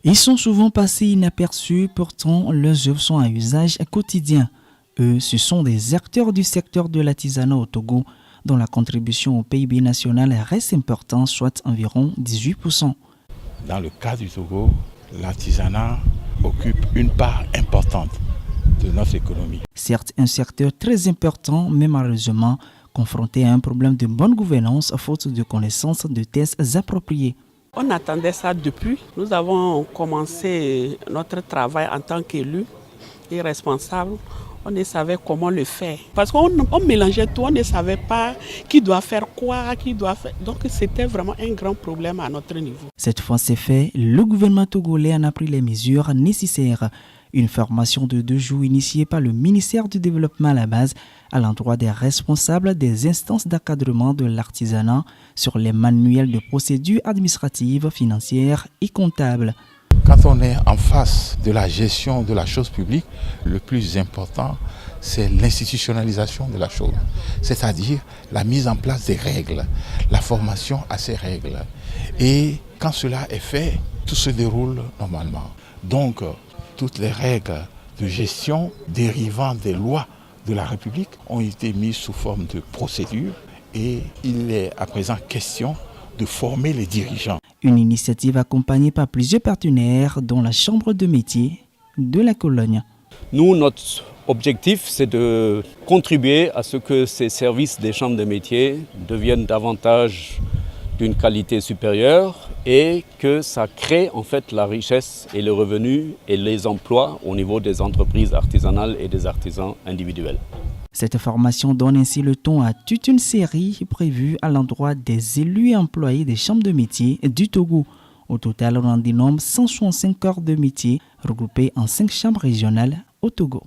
Ils sont souvent passés inaperçus, pourtant leurs œuvres sont à usage quotidien. Eux, ce sont des acteurs du secteur de l'artisanat au Togo, dont la contribution au PIB national reste importante, soit environ 18%. Dans le cas du Togo, l'artisanat occupe une part importante de notre économie. Certes, un secteur très important, mais malheureusement confronté à un problème de bonne gouvernance faute de connaissances de tests appropriés. On attendait ça depuis. Nous avons commencé notre travail en tant qu'élus et responsables. On ne savait comment le faire. Parce qu'on mélangeait tout, on ne savait pas qui doit faire quoi, qui doit faire. Donc c'était vraiment un grand problème à notre niveau. Cette fois c'est fait, le gouvernement togolais en a pris les mesures nécessaires. Une formation de 2 jours initiée par le ministère du Développement à la base à l'endroit des responsables des instances d'encadrement de l'artisanat sur les manuels de procédures administratives, financières et comptables. Quand on est en face de la gestion de la chose publique, le plus important, c'est l'institutionnalisation de la chose, c'est-à-dire la mise en place des règles, la formation à ces règles. Et quand cela est fait, tout se déroule normalement. Donc, toutes les règles de gestion dérivant des lois de la République ont été mises sous forme de procédures et il est à présent question de former les dirigeants. Une initiative accompagnée par plusieurs partenaires, dont la Chambre de métier de la Cologne. Nous, notre objectif, c'est de contribuer à ce que ces services des chambres de métiers deviennent davantage d'une qualité supérieure et que ça crée en fait la richesse et le revenu et les emplois au niveau des entreprises artisanales et des artisans individuels. Cette formation donne ainsi le ton à toute une série prévue à l'endroit des élus et employés des chambres de métiers du Togo. Au total, on en dénombre 165 corps de métier regroupés en 5 chambres régionales au Togo.